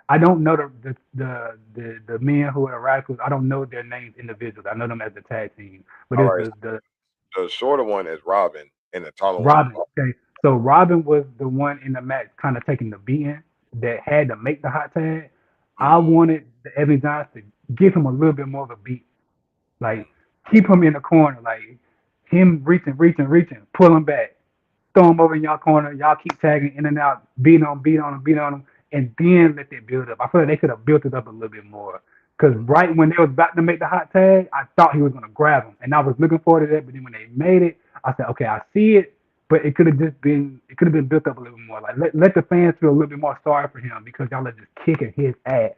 I don't know the men who are the Radicals. I don't know their names individuals. I know them as the tag team, but All it's right. the The shorter one is Robin, and the taller one is Robin. Okay, so Robin was the one in the match kind of taking the beating that had to make the hot tag. I Mm, wanted the Evans Giants to give him a little bit more of a beat, like keep him in the corner, like him reaching, pull him back, throw him over in y'all corner. Y'all keep tagging in and out, beat on him, and then let that build up. I feel like they could have built it up a little bit more. Because right when they was about to make the hot tag, I thought he was gonna grab him, and I was looking forward to that. But then when they made it, I said, okay, I see it, but it could have been built up a little bit more. Like let the fans feel a little bit more sorry for him because y'all are just kicking his ass.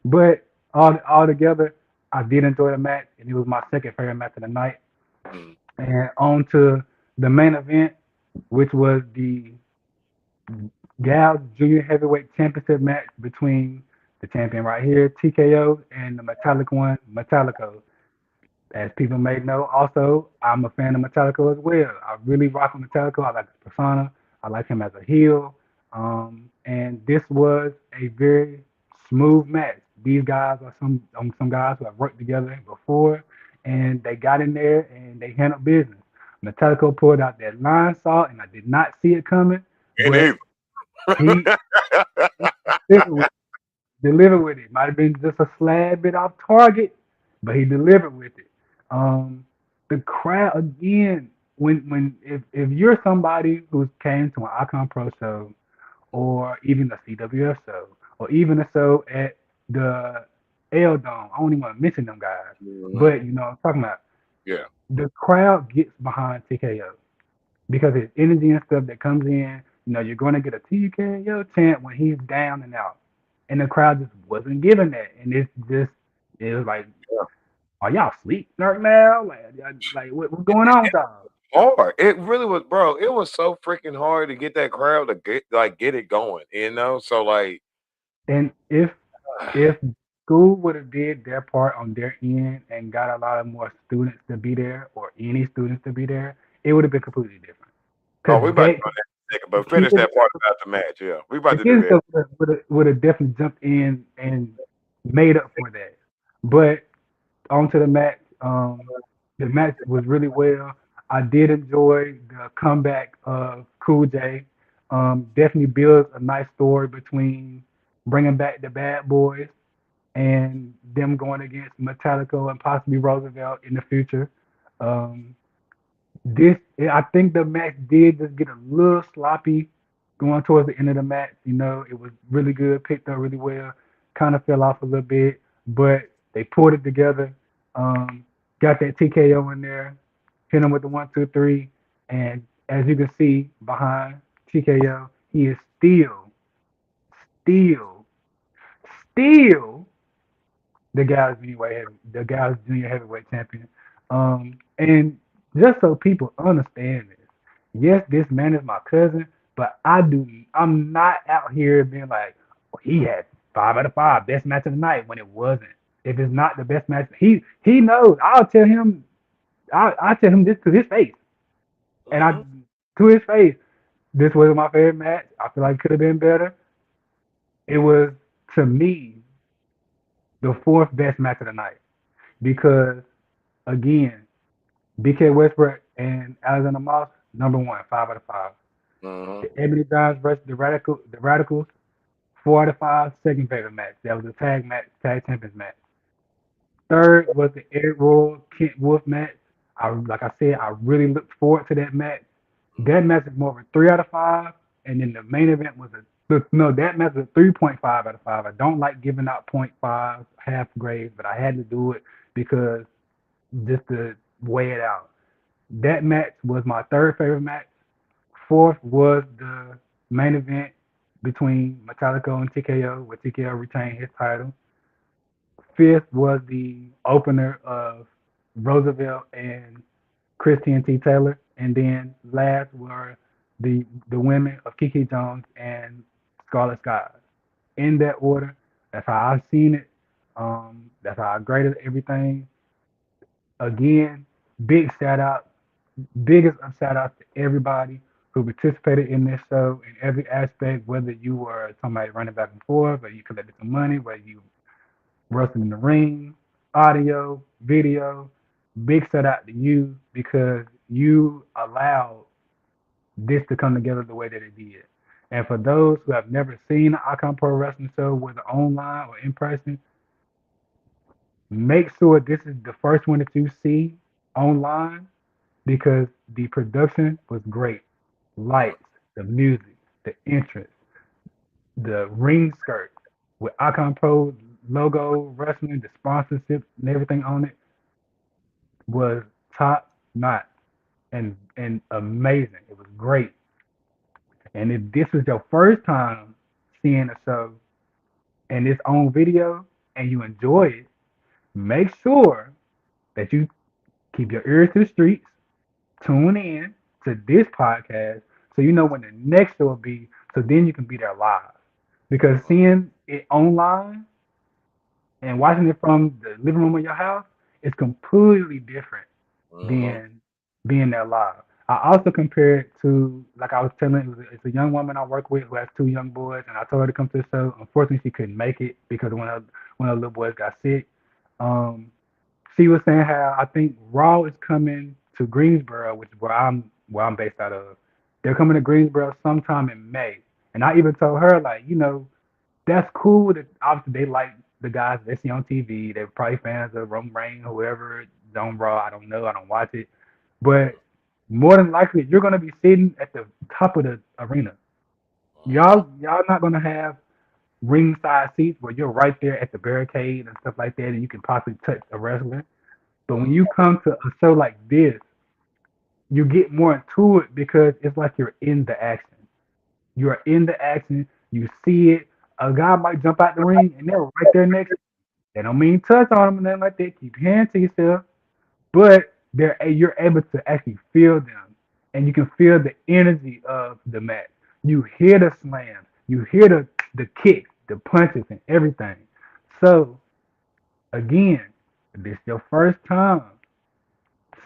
But all together, I did enjoy the match, and it was my second favorite match of the night. mm. And on to the main event, which was the Gals Junior Heavyweight Championship match between the champion right here, TKO, and the Metallic one, Metallico. As people may know, also, I'm a fan of Metallico as well. I really rock with Metallico. I like his persona. I like him as a heel. And this was a very smooth match. These guys are some guys who have worked together before, and they got in there and they handled business. Metallico pulled out that line saw, and I did not see it coming, And but he delivered with, delivered with it. Might have been just a slab bit off target, but he delivered with it. Um, the crowd again. When if you're somebody who came to an Icon Pro show or even a CWF show or even a show at the L Dome, I don't even want to mention them guys, Mhm. but you know I'm talking about. Yeah. The crowd gets behind TKO because it's energy and stuff that comes in. You know, you're going to get a TKO chant when he's down and out, and the crowd just wasn't giving that, and it was like, Yeah. are y'all asleep right now? Like what's going on with y'all? Hard. It really was, bro. It was so freaking hard to get that crowd to get it going, you know? So like And if school would have did their part on their end and got a lot of more students to be there or any students to be there, it would have been completely different. oh, Because we about to they go there in a second, the but finish kids that part about the match. Yeah. We about the to do kids that. would have definitely jumped in and made up for that. But onto the match. The match was really well. I did enjoy the comeback of Cool J. Definitely builds a nice story between bringing back the Bad Boys and them going against Metallica and possibly Roosevelt in the future. Um, I think the match did just get a little sloppy going towards the end of the match. You know, it was really good, picked up really well, kind of fell off a little bit, but they pulled it together. Um, got that TKO in there, hit him with the 1, 2, 3, and as you can see behind TKO, he is still, still The Gallus Junior Heavyweight Champion. And just so people understand this, yes, this man is my cousin, but I'm not out here being like, "Oh, he had 5 out of 5 best match of the night," when it wasn't. If it's not the best match, he knows. I'll tell him this to his face, and I Mm-hmm. to his face, this wasn't my favorite match. I feel like it could have been better. It was, to me, the fourth best match of the night because, again, BK Westbrook and Alexander Moss, number one, 5 out of 5. Mm-hmm. The Ebony Giants versus the Radicals, 4 out of 5, second favorite match. That was a tag champions match. Third was the Eric Royal Kent Wolf match. Like I said, I really looked forward to that match. That match is more of a 3 out of 5, and then the main event was no, that match was a 3.5 out of 5. I don't like giving out point 0.5 half grades, but I had to do it because just to weigh it out. That match was my third favorite match. Fourth was the main event between Metallica and TKO, where TKO retained his title. Fifth was the opener of Roosevelt and Christian T. Taylor, and then last were the women of Kiki Jones and Scarlett Skies. In that order, that's how I've seen it. That's how I graded everything. Again, big shout out, biggest of shout outs to everybody who participated in this show in every aspect, whether you were somebody running back and forth, whether you collected some money, whether you wrestling in the ring, audio, video. Big shout out to you because you allowed this to come together the way that it did. And for those who have never seen an Icon Pro Wrestling show, whether online or in person, make sure this is the first one that you see online because the production was great. Lights, the music, the entrance, the ring skirt with Icon Pro logo, wrestling, the sponsorship, and everything on it was top notch and amazing. It was great. And if this was your first time seeing a show and it's on video and you enjoy it, make sure that you keep your ears to the streets, tune in to this podcast so you know when the next show will be, so then you can be there live. Because seeing it online and watching it from the living room of your house is completely different Mm-hmm. than being there live. I also compare it to, like I was telling, it's a young woman I work with who has 2 young boys, and I told her to come to the show. Unfortunately, she couldn't make it because one of the little boys got sick. Um, she was saying how I think Raw is coming to Greensboro, which is where I'm based out of. They're coming to Greensboro sometime in May, and I even told her like, that's cool. That obviously they like the guys they see on TV. They're probably fans of Roman Reigns, whoever is on Raw. I don't know. I don't watch it, but more than likely you're gonna be sitting at the top of the arena. Y'all not gonna have ringside seats where you're right there at the barricade and stuff like that, and you can possibly touch a wrestler. But when you come to a show like this, you get more into it because it's like you're in the action. You are in the action. You see it. A guy might jump out the ring and they're right there next to you. They don't mean touch on them and nothing like that. Keep your hands to yourself. But you're able to actually feel them. And you can feel the energy of the match. You hear the slams. You hear the kicks, the punches, and everything. So, again, if this is your first time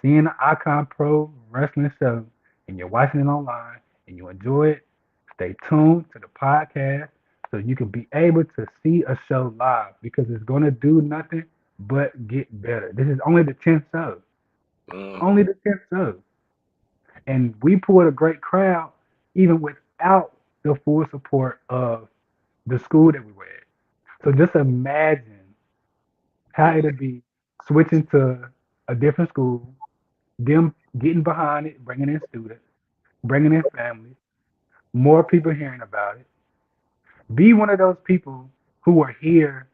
seeing the Icon Pro Wrestling show and you're watching it online and you enjoy it, stay tuned to the podcast so you can be able to see a show live because it's going to do nothing but get better. This is only the 10th show. Mm-hmm. Only the 10th show. And we pulled a great crowd even without the full support of the school that we were at. So just imagine how it'll be switching to a different school, them getting behind it, bringing in students, bringing in families, more people hearing about it. Be one of those people who were here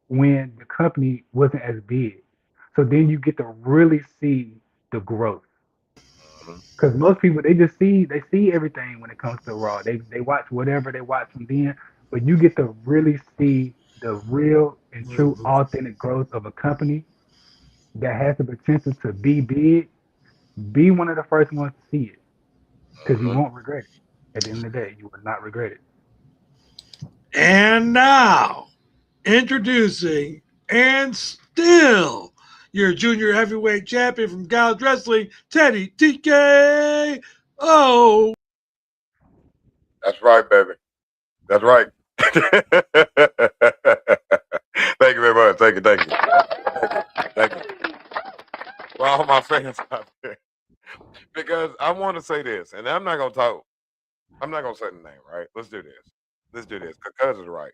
when the company wasn't as big. So then you get to really see the growth. Mm-hmm. Because most people they see everything when it comes to Raw. They watch whatever they watch from then, but you get to really see the real and true authentic growth of a company that has the potential to be big, be one of the first ones to see it because you won't regret it. At the end of the day, you will not regret it. And now, introducing and still your junior heavyweight champion from Gallus Wrestling, Teddy TKO. That's right, baby. That's right. Thank you very much. Thank you. Thank you. Thank you. For all my fans out there. Because I want to say this, and I'm not going to talk. I'm not going to say the name, right? Let's do this. Let's do this. Because it's right.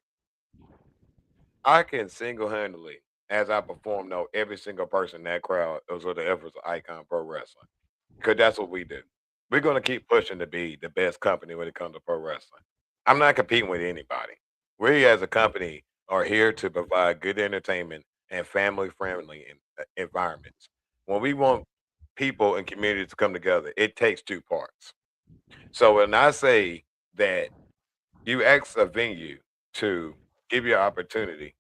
I can single-handedly, as I perform, know every single person in that crowd was the efforts of Icon Pro Wrestling. Because that's what we do. We're going to keep pushing to be the best company when it comes to pro wrestling. I'm not competing with anybody. We as a company are here to provide good entertainment and family-friendly environments. When we want people and communities to come together, it takes two parts. So when I say that you ask a venue to give you an opportunity,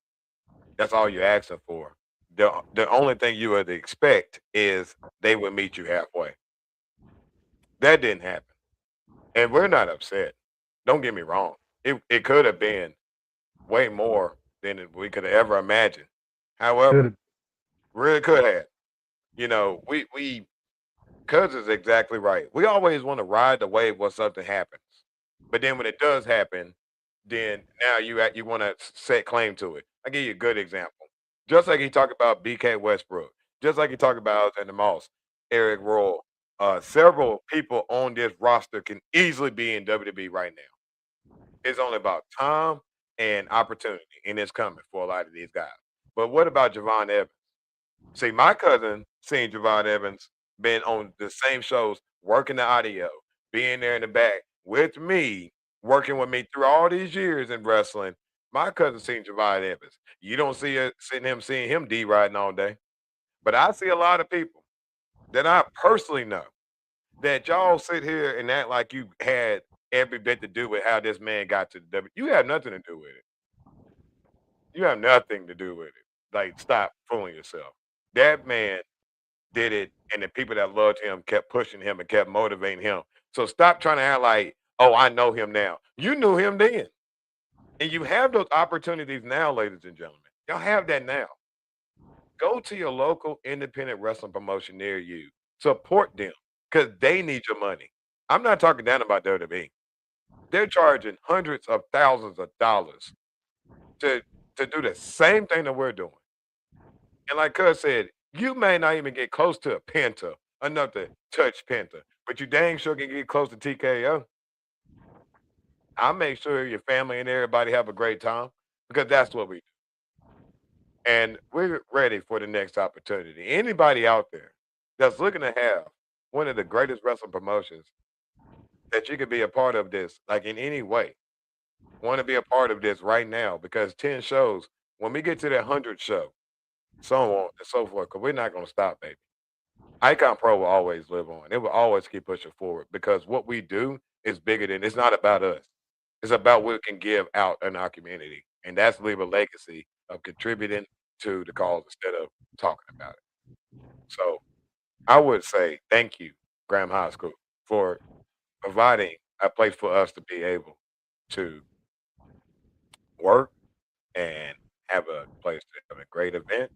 that's all you're asking for. The only thing you would expect is they would meet you halfway. That didn't happen. And we're not upset. Don't get me wrong. It could have been way more than we could have ever imagined. However, Could've- really could have. You know, we cuz is exactly right. We always want to ride the wave when something happens. But then when it does happen, then now you want to set claim to it. I give you a good example. Just like he talked about BK Westbrook, just like he talked about Alexander Moss, Eric Royal, several people on this roster can easily be in WWE right now. It's only about time and opportunity, and it's coming for a lot of these guys. But what about Javon Evans? See, my cousin seen Javon Evans been on the same shows, working the audio, being there in the back with me, working with me through all these years in wrestling. My cousin seen Javon Evans. You don't see it seeing him D riding all day. But I see a lot of people that I personally know that y'all sit here and act like you had every bit to do with how this man got to the W. You have nothing to do with it. You have nothing to do with it. Like, stop fooling yourself. That man did it, and the people that loved him kept pushing him and kept motivating him. So stop trying to act like, oh, I know him now. You knew him then. And you have those opportunities now, ladies and gentlemen. Y'all have that now. Go to your local independent wrestling promotion near you. Support them because they need your money. I'm not talking down about WWE. They're charging hundreds of thousands of dollars to do the same thing that we're doing. And like Cuz said, you may not even get close to a Penta, enough to touch Penta, but you dang sure can get close to TKO. I make sure your family and everybody have a great time because that's what we do. And we're ready for the next opportunity. Anybody out there that's looking to have one of the greatest wrestling promotions that you could be a part of this, like in any way, want to be a part of this right now because 10 shows, when we get to that 100th show, so on and so forth, because we're not going to stop, baby. Icon Pro will always live on. It will always keep pushing forward because what we do is bigger than it's not about us. It's about what we can give out in our community. And that's leave a legacy of contributing to the cause instead of talking about it. So I would say thank you, Graham High School, for providing a place for us to be able to work and have a place to have a great event.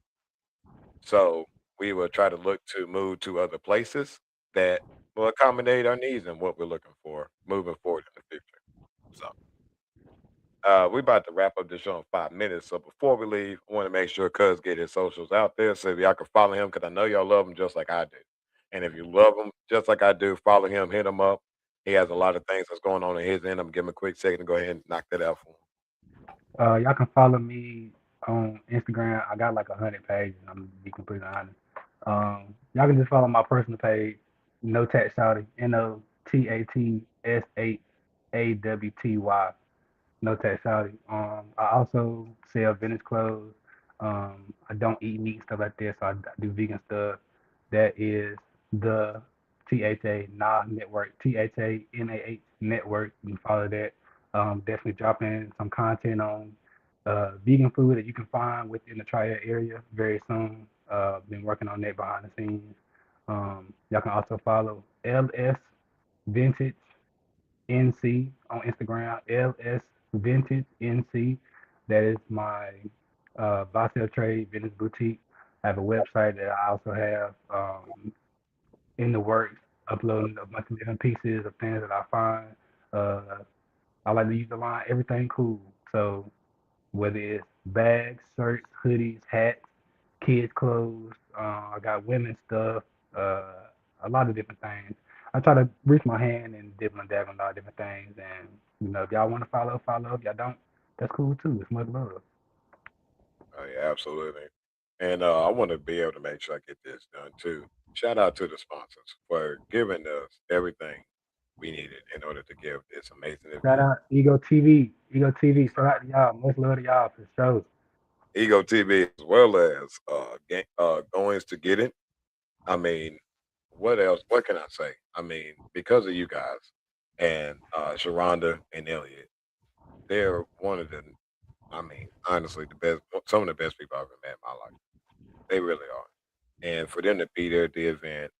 So we will try to look to move to other places that will accommodate our needs and what we're looking for moving forward in the future. So we're about to wrap up the show in 5 minutes. So before we leave, I want to make sure Cuz get his socials out there so y'all can follow him because I know y'all love him just like I do. And if you love him just like I do, follow him, hit him up. He has a lot of things that's going on in his end. I'm gonna give him a quick second to go ahead and knock that out for him. Y'all can follow me on Instagram. I got like 100 pages. I'm gonna be completely honest. Y'all can just follow my personal page, No Tat Shawty, NOTATSHAWTY. No Tat Shawty. I also sell vintage clothes. I don't eat meat and stuff like that, so I do vegan stuff. That is the THA Nah Network, THANAH Network. You can follow that. Definitely dropping some content on vegan food that you can find within the Triad area very soon. Been working on that behind the scenes. Y'all can also follow LS Vintage NC on Instagram. LS Vintage NC. That is my buy sell trade vintage boutique. I have a website that I also have in the works, uploading a bunch of different pieces of things that I find. I like to use the line everything cool. So whether it's bags, shirts, hoodies, hats, kids' clothes, I got women's stuff, a lot of different things. I try to reach my hand and dibble and dabble on a lot of different things. And, if y'all want to follow, follow. If y'all don't, that's cool too. It's much love. Oh yeah, absolutely. And I want to be able to make sure I get this done too. Shout out to the sponsors for giving us everything we needed in order to give this amazing Shout event. out Ego TV. Ego TV. Shout out to y'all. Much love to y'all for sure. Ego TV as well as Goings to Get It. I mean, what else? What can I say? I mean, because of you guys and Sharonda and Elliot, they're one of the, I mean, honestly, the best, some of the best people I've ever met in my life. They really are. And for them to be there at the event,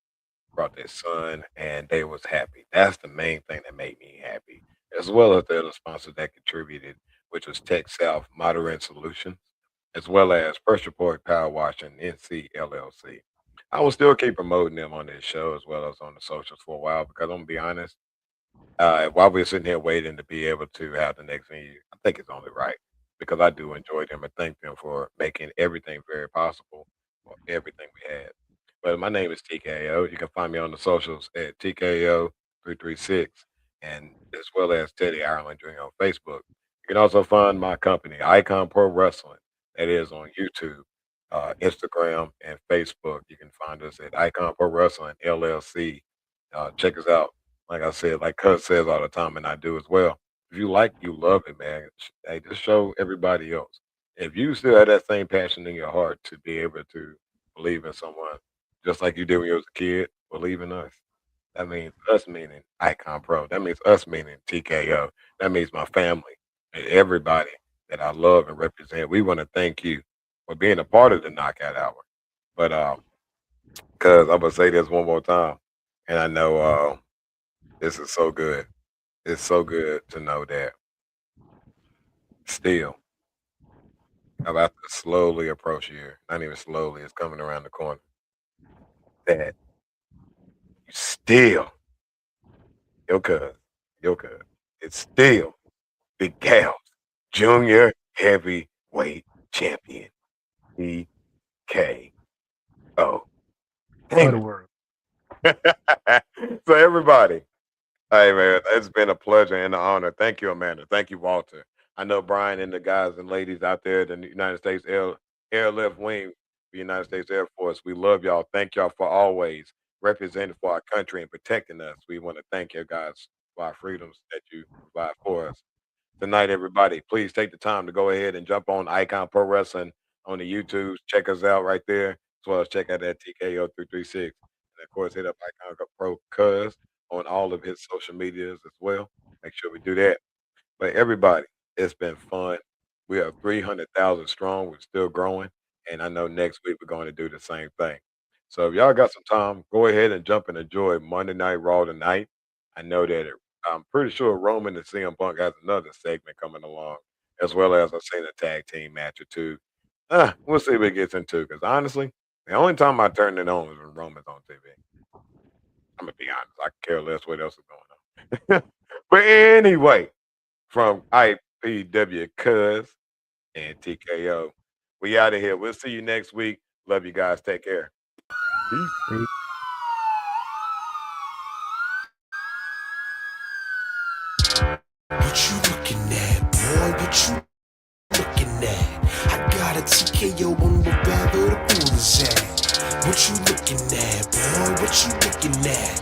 brought their son, and they was happy. That's the main thing that made me happy, as well as the other sponsors that contributed, which was Tech South Modern Solutions, as well as First Report Power Wash and NC LLC. I will still keep promoting them on this show as well as on the socials for a while because I'm gonna be honest. While we're sitting here waiting to be able to have the next venue, I think it's only right because I do enjoy them and thank them for making everything very possible for everything we had. But my name is TKO. You can find me on the socials at TKO336 and as well as Teddy Ireland Jr. on Facebook. You can also find my company, Icon Pro Wrestling, that is on YouTube, Instagram, and Facebook. You can find us at Icon Pro Wrestling LLC. Check us out. Like I said, like Cuz says all the time, and I do as well. If you like, you love it, man. Hey, just show everybody else. If you still have that same passion in your heart to be able to believe in someone, just like you did when you was a kid, believe in us. That means us meaning Icon Pro. That means us meaning TKO. That means my family and everybody that I love and represent. We want to thank you for being a part of the Knockout Hour. But cuz I'm gonna say this one more time, and I know this is so good. It's so good to know that still I'm about to slowly approach here. Not even slowly, it's coming around the corner. That you still your cuz, it's still Big Cal's Junior Heavyweight Champion. TKO. For the Damn world. it. So everybody, hey man, it's been a pleasure and an honor. Thank you, Amanda. Thank you, Walter. I know Brian and the guys and ladies out there, the United States Airlift Wing, the United States Air Force. We love y'all. Thank y'all for always representing for our country and protecting us. We want to thank you guys for our freedoms that you provide for us. Tonight, everybody, please take the time to go ahead and jump on Icon Pro Wrestling on the YouTube. Check us out right there, as well as check out that TKO336. And of course, hit up Icon Pro Cuz on all of his social medias as well. Make sure we do that. But everybody, it's been fun. We are 300,000 strong. We're still growing. And I know next week we're going to do the same thing. So if y'all got some time, go ahead and jump and enjoy Monday Night Raw tonight. I know that I'm pretty sure Roman and CM Punk has another segment coming along, as well as I've seen a tag team match or two. We'll see what it gets into. Because honestly, the only time I turn it on is when Roman's on TV. I'm gonna be honest. I care less what else is going on. But anyway, from IPW Cuz and TKO, we out of here. We'll see you next week. Love you guys. Take care. Peace. What you looking at, boy? What you looking at? I got a TKO on wherever the fool is at. What you looking at, boy? What you looking at?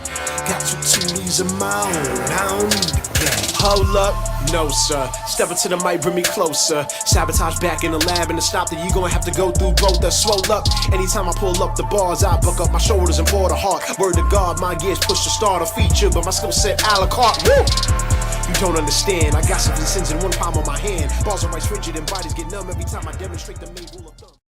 Got two TVs of my own, I don't need the gas. Hold up, no sir. Step into the mic, bring me closer. Sabotage back in the lab, and to stop that you gonna have to go through growth that's swole up. Anytime I pull up the bars, I buck up my shoulders and pour the heart. Word to God, my gears push to start a feature, but my skill set a la carte. Woo! You don't understand. I got 7 sins and 1 palm on my hand. Balls are right stringent and bodies get numb every time I demonstrate the main rule of thumb.